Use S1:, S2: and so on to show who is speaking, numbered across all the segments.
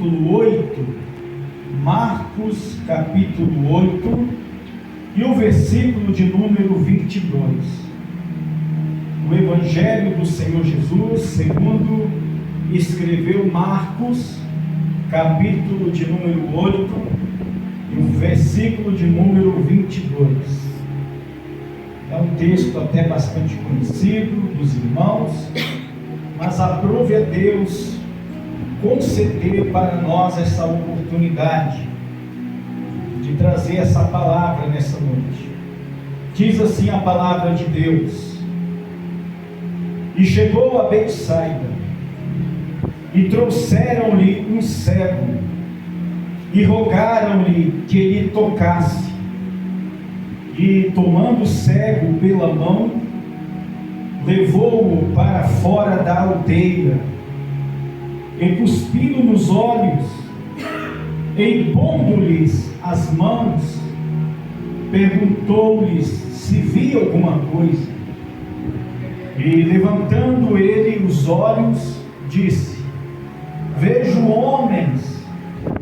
S1: capítulo 8, Marcos capítulo 8 e o versículo de número 22. O Evangelho do Senhor Jesus, segundo escreveu Marcos, capítulo de número 8 e o versículo de número 22. É um texto até bastante conhecido dos irmãos, mas aprove a Deus conceder para nós essa oportunidade de trazer essa palavra nessa noite. Diz assim a palavra de Deus: e chegou a Betsaida, e trouxeram-lhe um cego, e rogaram-lhe que ele tocasse. E tomando o cego pela mão, levou-o para fora da aldeia, e cuspindo nos olhos, e impondo-lhes as mãos, perguntou-lhes se via alguma coisa. E levantando ele os olhos, disse: vejo homens,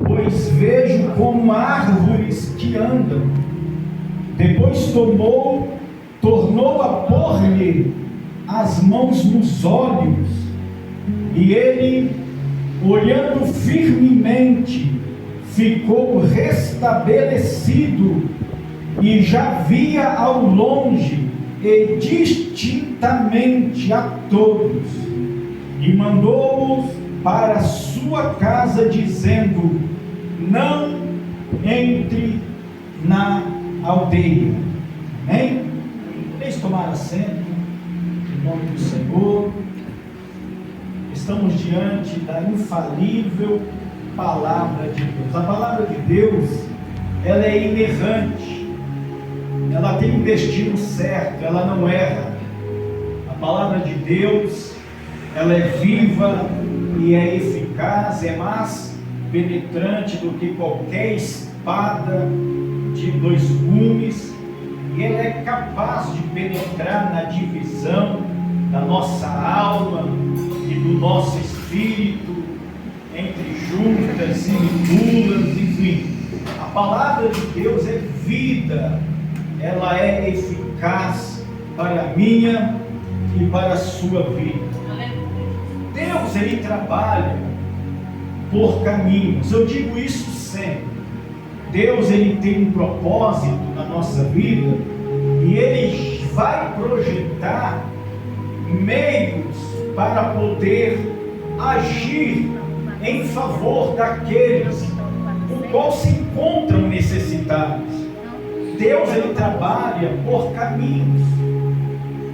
S1: pois vejo como árvores que andam. Depois tornou a pôr-lhe as mãos nos olhos, e ele, olhando firmemente, ficou restabelecido, e já via ao longe e distintamente a todos, e mandou-os para a sua casa, dizendo: não entre na aldeia. Amém? Vamos tomar assento em nome do Senhor. Estamos diante da infalível palavra de Deus. A palavra de Deus, ela é inerrante, ela tem um destino certo, ela não erra. A palavra de Deus, ela é viva e é eficaz, é mais penetrante do que qualquer espada de dois gumes, e ela é capaz de penetrar na divisão da nossa alma e do nosso espírito, entre juntas e medulas, enfim. A palavra de Deus é vida, ela é eficaz para a minha e para a sua vida. Deus, ele trabalha por caminhos. Eu digo isso sempre. Deus, ele tem um propósito na nossa vida, e ele vai projetar meios para poder agir em favor daqueles o qual se encontram necessitados. Deus, ele trabalha por caminhos.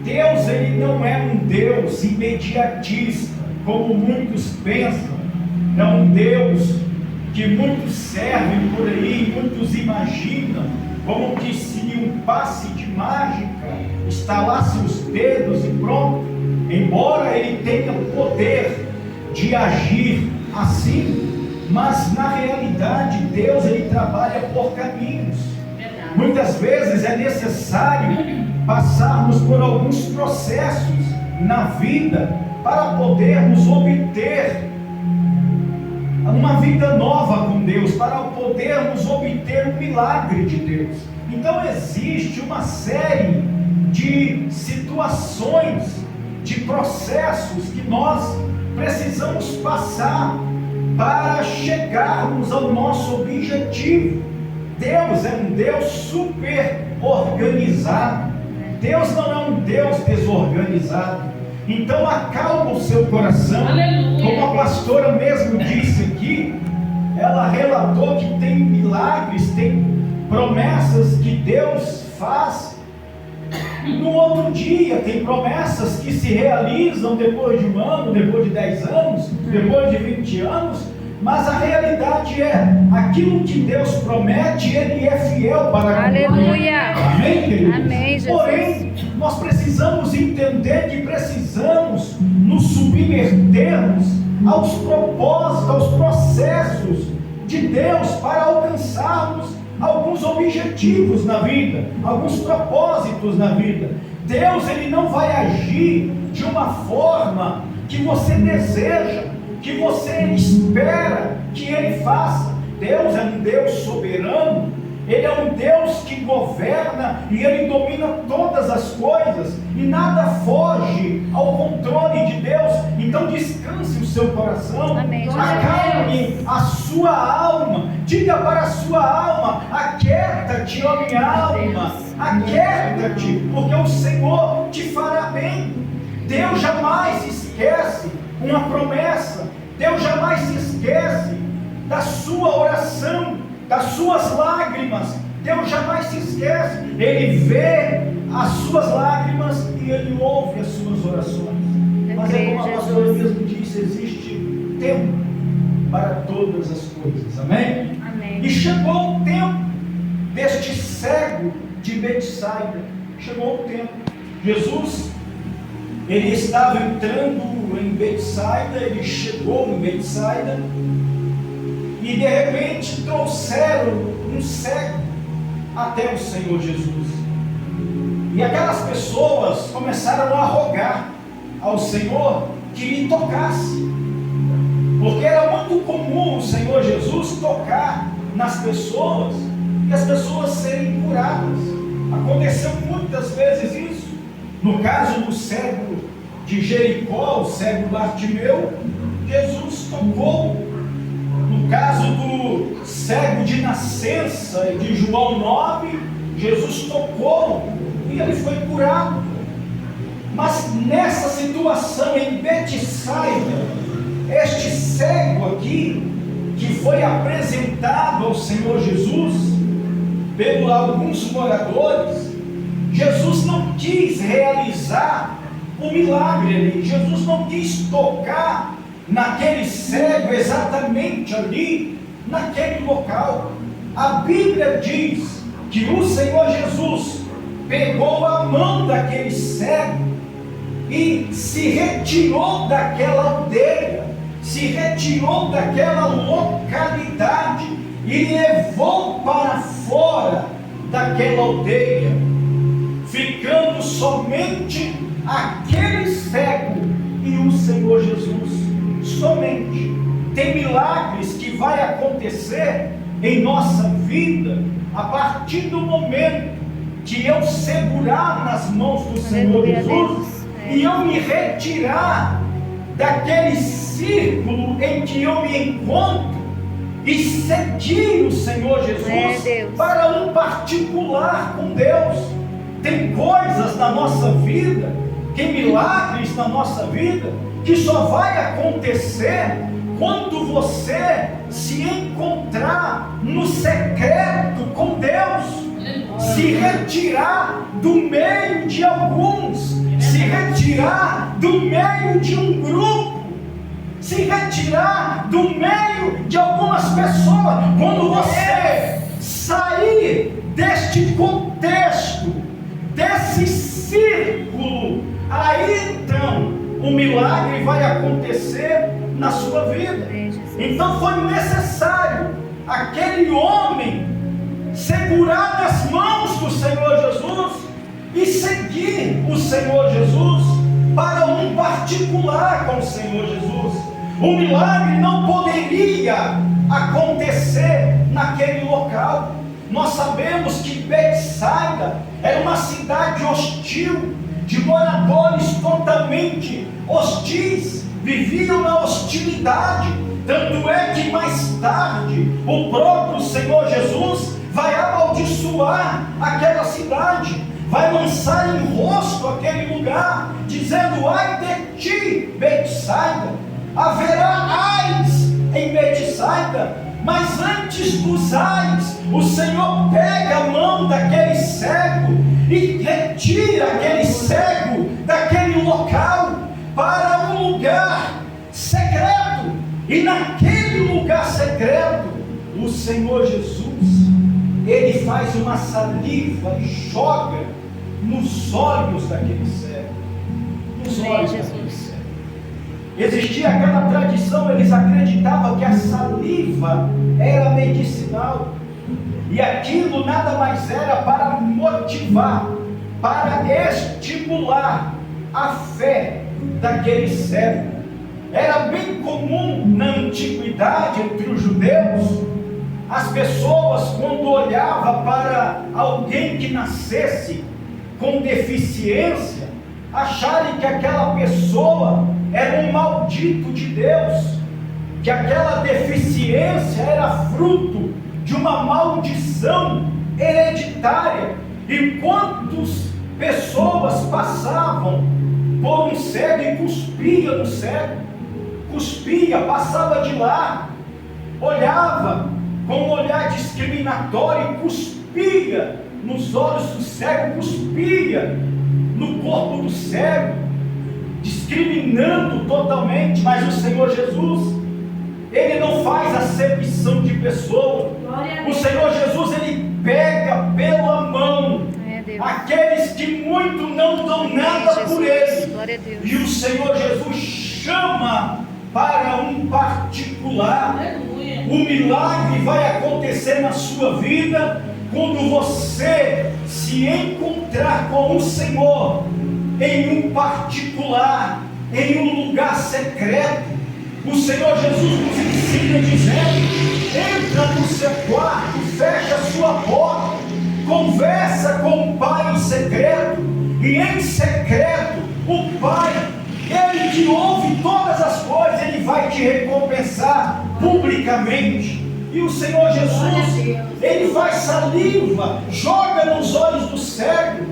S1: Deus, ele não é um Deus imediatista, como muitos pensam. É um Deus que muitos servem por aí, muitos imaginam, como que se um passe de mágica estalasse os dedos e pronto. Embora ele tenha o poder de agir assim, mas na realidade Deus, ele trabalha por caminhos. Muitas vezes é necessário passarmos por alguns processos na vida para podermos obter uma vida nova com Deus, para podermos obter o milagre de Deus. Então existe uma série de situações, de processos que nós precisamos passar para chegarmos ao nosso objetivo. Deus é um Deus super organizado. Deus não é um Deus desorganizado. Então acalma o seu coração. Aleluia. Como a pastora mesmo disse aqui, ela relatou que tem milagres, tem promessas que Deus faz no outro dia, tem promessas que se realizam depois de um ano, depois de 10 anos, depois de 20 anos, mas a realidade é, aquilo que Deus promete, Ele é fiel para cumprir.
S2: Aleluia!
S1: Amém, queridos?
S2: Amém, Jesus.
S1: Porém, nós precisamos entender que precisamos nos submetermos aos propósitos, aos processos de Deus para alcançarmos alguns objetivos na vida, alguns propósitos na vida. Deus, ele não vai agir de uma forma que você deseja, que você espera, que Ele faça. Deus é um Deus soberano, Ele é um Deus que governa e Ele domina todas as coisas, e nada foge ao controle de Deus. Então descanse o seu coração, acalme a sua alma, diga para a sua alma: aquieta-te, ó minha alma, aquieta-te, porque o Senhor te fará bem. Deus jamais esquece uma promessa, Deus jamais se esquece da sua oração, das suas lágrimas. Deus jamais se esquece. Ele vê as suas lágrimas e Ele ouve as suas orações. Mas é como a pastora mesmo disse, existe tempo para todas as coisas. Amém?
S2: Amém.
S1: E chegou o tempo deste cego de Betsaida. Chegou o tempo. Jesus, ele estava entrando em Betsaida, ele chegou em Betsaida, e de repente trouxeram um cego até o Senhor Jesus. E aquelas pessoas começaram a rogar ao Senhor que lhe tocasse, porque era muito comum o Senhor Jesus tocar nas pessoas e as pessoas serem curadas. Aconteceu muitas vezes isso. No caso do cego de Jericó, o cego Bartimeu, Jesus tocou. No caso do cego de nascença de João 9, Jesus tocou e ele foi curado. Mas nessa situação em Betsaida, este cego aqui, que foi apresentado ao Senhor Jesus por alguns moradores, Jesus não quis realizar o milagre ali. Jesus não quis tocar naquele cego exatamente ali, naquele local. A Bíblia diz que o Senhor Jesus pegou a mão daquele cego e se retirou daquela aldeia, se retirou daquela localidade e levou para fora daquela aldeia, ficando somente aquele cego e o Senhor Jesus. Somente. Tem milagres que vai acontecer em nossa vida a partir do momento que eu segurar nas mãos do Senhor Jesus e eu me retirar daquele círculo em que eu me encontro e seguir o Senhor Jesus para um particular com Deus. Tem coisas na nossa vida, tem milagres na nossa vida que só vai acontecer quando você se encontrar no secreto com Deus, se retirar do meio de alguns, se retirar do meio de um grupo, se retirar do meio de algumas pessoas. Quando você sair deste contexto, desse círculo, aí então o milagre vai acontecer na sua vida. Então foi necessário aquele homem segurar nas mãos do Senhor Jesus e seguir o Senhor Jesus para um particular com o Senhor Jesus. O milagre não poderia acontecer naquele local. Nós sabemos que Betsaida era uma cidade hostil, de moradores totalmente hostis, viviam na hostilidade. Tanto é que mais tarde o próprio Senhor Jesus vai amaldiçoar aquela cidade, vai lançar em rosto aquele lugar, dizendo: ai de ti, Betsaida, haverá ais em Betsaida. Mas antes dos ais, o Senhor pega a mão daquele cego e retira aquele cego daquele local para um lugar secreto. E naquele lugar secreto, o Senhor Jesus, ele faz uma saliva e joga nos olhos daquele cego. Nos olhos daquele cego. Existia aquela tradição, eles acreditavam que a saliva era medicinal, e aquilo nada mais era para motivar, para estimular a fé daquele cego. Era bem comum na antiguidade entre os judeus, as pessoas, quando olhavam para alguém que nascesse com deficiência, acharem que aquela pessoa era um maldito de Deus, que aquela deficiência era fruto de uma maldição hereditária. E quantas pessoas passavam por um cego e cuspia no cego, cuspia, passava de lá, olhava com um olhar discriminatório e cuspia nos olhos do cego, cuspia no corpo do cego, discriminando totalmente. Mas o Senhor Jesus, Ele não faz acepção de pessoa. O Senhor Jesus, Ele pega pela mão aqueles que muito não dão nada por Ele, e o Senhor Jesus chama para um particular. O milagre vai acontecer na sua vida quando você se encontrar com o Senhor em um particular, em um lugar secreto. O Senhor Jesus nos ensina dizendo: entra no seu quarto, fecha a sua porta, conversa com o Pai em secreto, e em secreto o Pai, Ele te ouve todas as coisas, Ele vai te recompensar publicamente. E o Senhor Jesus, Ele faz saliva, joga nos olhos do cego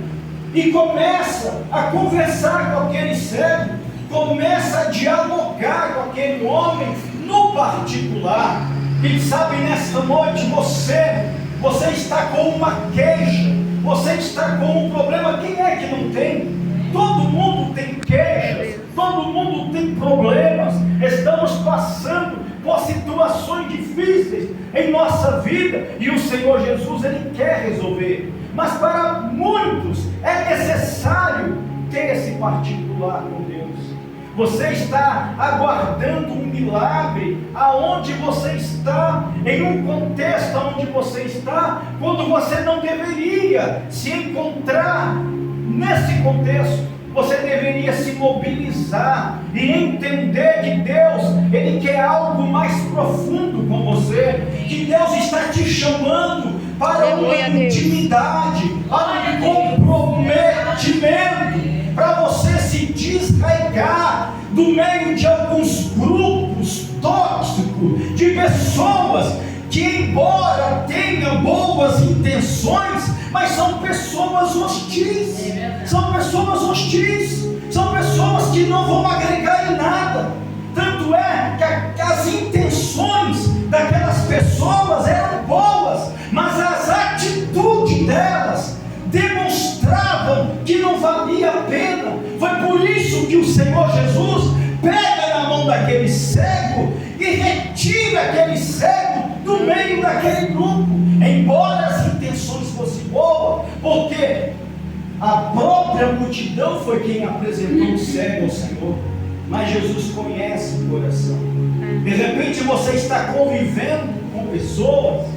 S1: e começa a conversar com aquele cego, começa a dialogar com aquele homem no particular. Quem sabe nesta noite você está com uma queixa, você está com um problema. Quem é que não tem? Todo mundo tem queixas, todo mundo tem problemas. Estamos passando por situações difíceis em nossa vida, e o Senhor Jesus, Ele quer resolver. Mas para muitos é necessário ter esse particular com Deus. Você está aguardando um milagre aonde você está, em um contexto onde você está, quando você não deveria se encontrar nesse contexto. Você deveria se mobilizar e entender que Deus, Ele quer algo mais profundo com você, que Deus está te chamando para uma intimidade, para um comprometimento, para você se desarraigar do meio de alguns grupos tóxicos, de pessoas que, embora tenham boas intenções, mas são pessoas hostis, são pessoas hostis, são pessoas que não vão agregar em nada. Tanto é que as intenções daquelas pessoas eram boas, mas as atitudes delas demonstravam que não valia a pena. Foi por isso que o Senhor Jesus pega na mão daquele cego e retira aquele cego do meio daquele grupo, embora as intenções fossem boas, porque a própria multidão foi quem apresentou o cego ao Senhor. Mas Jesus conhece o coração. De repente você está convivendo com pessoas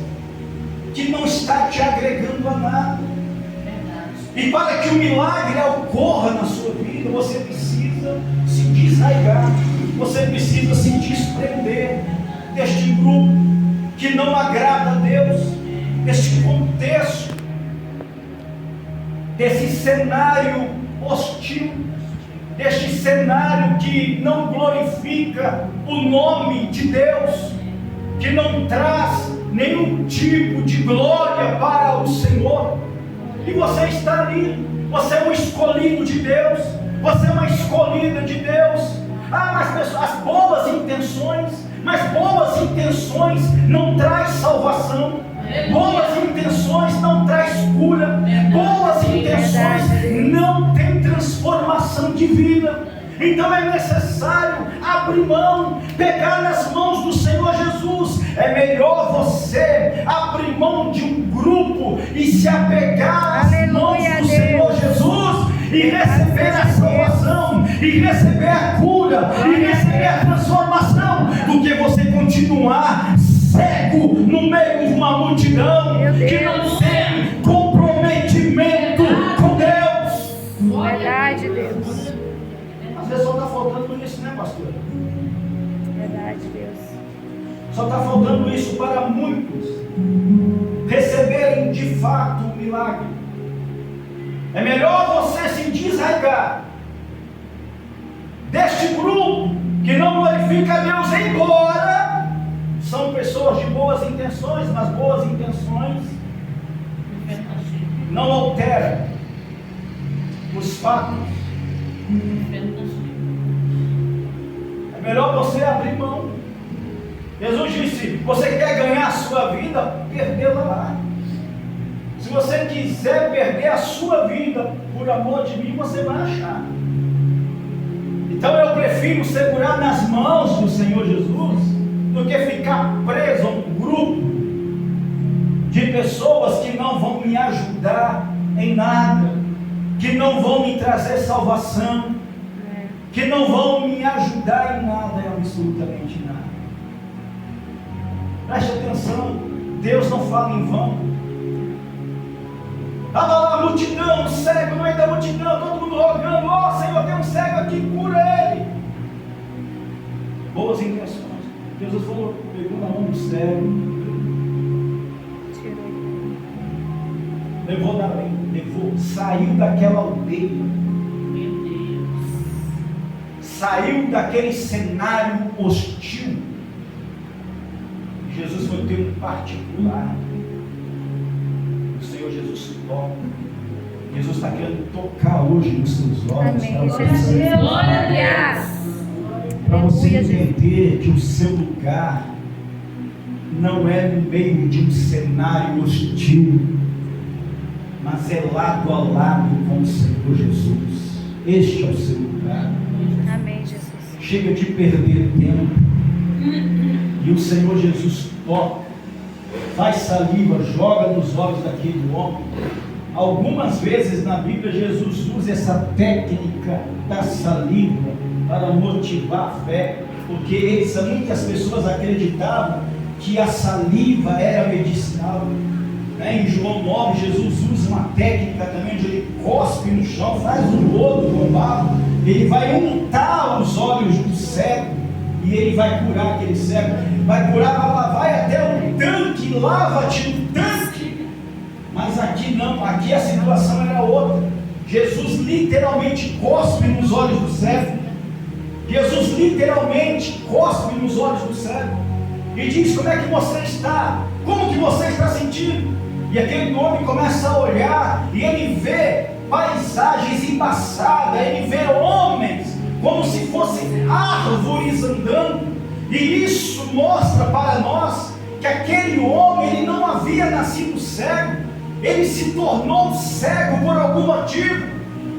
S1: que não está te agregando a nada. E para que o milagre ocorra na sua vida, você precisa se desarraigar, você precisa se desprender deste grupo que não agrada a Deus, deste contexto, desse cenário hostil, deste cenário que não glorifica o nome de Deus, que não traz nenhum tipo de glória para o Senhor. E você está ali, você é um escolhido de Deus, você é uma escolhida de Deus. Mas as boas intenções, mas boas intenções não traz salvação, boas intenções não traz cura, boas intenções não tem transformação de vida. Então é necessário abrir mão, pegar nas mãos do Senhor Jesus. É melhor você abrir mão de um grupo e se apegar às mãos do Senhor Jesus e receber a salvação, e receber a cura, e receber a transformação, do que você continuar cego no meio de uma multidão que não tem comprometimento com Deus.
S2: Verdade, Deus.
S1: Às vezes só está faltando isso, né, pastor? sua vida.
S2: Verdade, Deus.
S1: Só está faltando isso para muitos receberem de fato o milagre. É melhor você se desarraigar deste grupo que não glorifica a Deus, embora são pessoas de boas intenções, mas boas intenções não alteram os fatos. É melhor você abrir mão. Jesus disse: você quer ganhar a sua vida? Perdê-la lá. Se você quiser perder a sua vida por amor de mim, você vai achar. Então eu prefiro segurar nas mãos do Senhor Jesus do que ficar preso a um grupo de pessoas que não vão me ajudar em nada, que não vão me trazer salvação, que não vão me ajudar em nada, absolutamente nada. Preste atenção, Deus não fala em vão. Estava lá a multidão, o cego no meio da multidão, todo mundo rogando: ó Senhor, tem um cego aqui, cura ele. Boas intenções. Jesus falou, pegou na mão do cego, levou, saiu daquela aldeia, saiu daquele cenário hostil. Jesus foi ter um particular. O Senhor Jesus toca. Jesus está querendo tocar hoje nos seus olhos.
S2: Amém, Jesus. Glória.
S1: Para você entender que o seu lugar não é no meio de um cenário hostil, mas é lado a lado com o Senhor Jesus. Este é o seu lugar.
S2: Amém, Jesus.
S1: Chega de perder tempo. E o Senhor Jesus toca, faz saliva, joga nos olhos daquele homem. Algumas vezes na Bíblia Jesus usa essa técnica da saliva para motivar a fé, porque muitas pessoas acreditavam que a saliva era medicinal. Em João 9, Jesus usa uma técnica também, onde ele cospe no chão, faz um lodo com barro, ele vai untar os olhos do cego, e ele vai curar aquele cego, vai curar, vai até um tanque, lava-te no tanque. Mas aqui não, aqui a situação era outra. Jesus literalmente cospe nos olhos do cego. Jesus literalmente cospe nos olhos do cego e diz: como é que você está? Como que você está sentindo? E aquele homem começa a olhar e ele vê paisagens embaçadas, ele vê homens como se fossem árvores andando, e isso mostra para nós que aquele homem, ele não havia nascido cego, ele se tornou cego por algum motivo,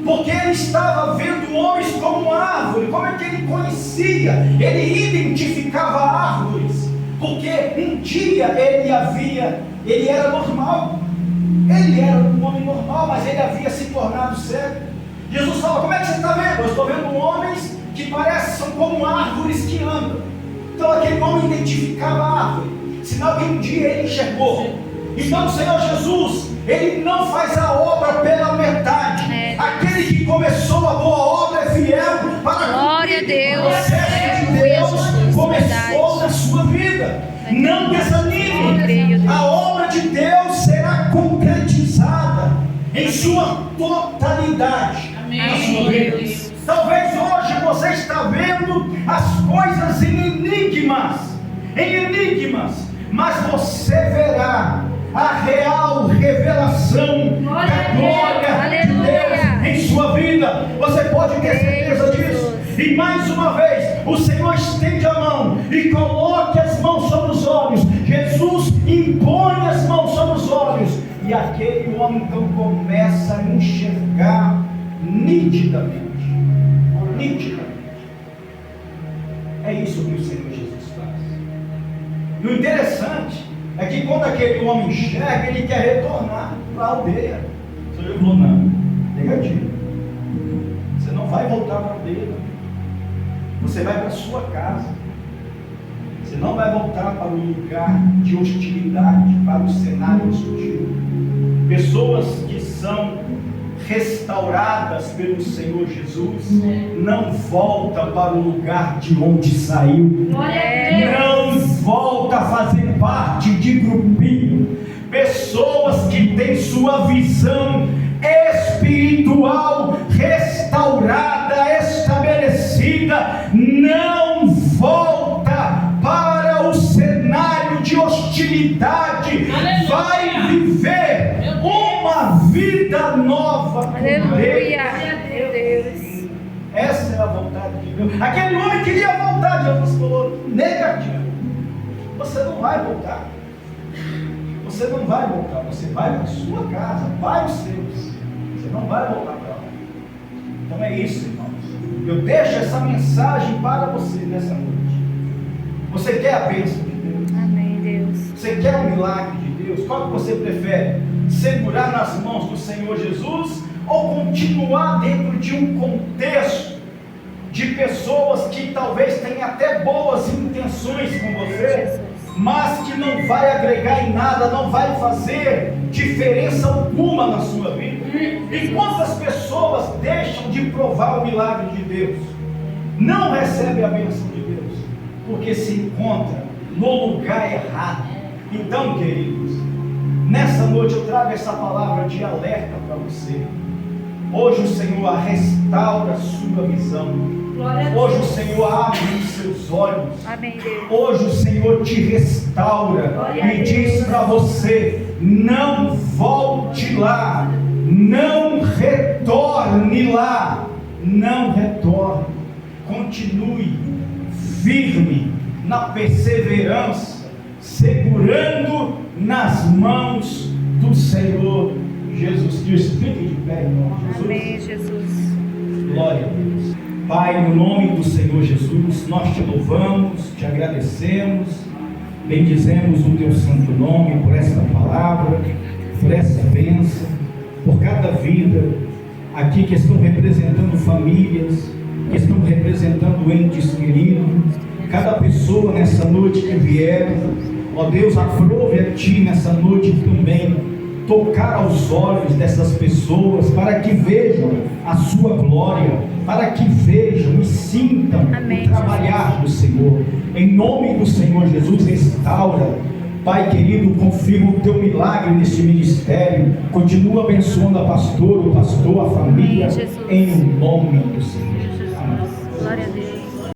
S1: porque ele estava vendo homens como árvore. Como é que ele conhecia? Ele identificava árvores, porque um dia ele era normal, ele era um homem normal, mas ele havia se tornado cego. Jesus fala: como é que você está vendo? Eu estou vendo homens que parecem como árvores que andam. Então aquele homem identificava a árvore, sinal que um dia ele enxergou. Então o Senhor Jesus, ele não faz a obra pela metade. Aquele que começou a boa obra é fiel para
S2: glória a Deus.
S1: O processo de Deus começou na sua vida. Não desanime. A obra de Deus será concretizada em sua totalidade.
S2: Amém.
S1: Talvez hoje você está vendo as coisas em enigmas, mas você verá a real revelação da glória de Deus em sua vida. Você pode ter certeza disso. E mais uma vez, o Senhor estende a mão e coloque as mãos sobre os olhos. Jesus impõe as mãos sobre os olhos, e aquele homem então começa a enxergar nitidamente. É isso que o Senhor Jesus faz. E o interessante é que quando aquele homem enxerga, ele quer retornar para a aldeia. O Senhor falou: não, negativo. Você não vai voltar para a aldeia, não. Você vai para a sua casa. Você não vai voltar para o lugar de hostilidade, para o cenário hostil. Pessoas que são restauradas pelo Senhor Jesus, não volta para o lugar de onde saiu, não volta a fazer parte de grupinho. Pessoas que têm sua visão espiritual restaurada, estabelecida, não volta para o cenário de hostilidade, vai viver uma vida nova com Deus.
S2: Aleluia. Meu Deus.
S1: Essa é a vontade de Deus. Aquele homem queria voltar, Jesus falou: negativo, você não vai voltar. Você não vai voltar, você vai para a sua casa, vai os seus. Você não vai voltar para lá. Então é isso, irmãos. Eu deixo essa mensagem para você nessa noite. Você quer a bênção de Deus?
S2: Amém, Deus.
S1: Você quer o milagre de Deus? Qual que você prefere? Segurar nas mãos do Senhor Jesus ou continuar dentro de um contexto de pessoas que talvez tenham até boas intenções com você, mas que não vai agregar em nada, não vai fazer diferença alguma na sua vida? E quantas pessoas deixam de provar o milagre de Deus, não recebem a bênção de Deus, porque se encontra no lugar errado? Então, queridos, nessa noite eu trago essa palavra de alerta para você. Hoje o Senhor restaura a sua visão. Hoje o Senhor abre os seus olhos.
S2: Amém, Deus.
S1: Hoje o Senhor te restaura e diz para você: não volte lá, não retorne lá, não retorne. Continue firme na perseverança, segurando nas mãos do Senhor Jesus Cristo. Fique de pé, irmão.
S2: Amém, Jesus.
S1: Glória a Deus. Pai, no nome do Senhor Jesus, nós te louvamos, te agradecemos, bendizemos o teu santo nome por esta palavra, por essa bênção, por cada vida aqui que estão representando famílias, que estão representando entes queridos, cada pessoa nessa noite que vier, ó Deus, aprove a Ti nessa noite também tocar aos olhos dessas pessoas, para que vejam a sua glória, para que vejam e sintam
S2: Amém,
S1: o trabalhar do Senhor. Em nome do Senhor Jesus, restaura, Pai querido, confirma o teu milagre neste ministério, continua abençoando a pastora, o pastor, a família,
S2: Amém, Jesus.
S1: em nome do Senhor.
S2: Jesus.
S1: Amém.
S2: Glória a Deus.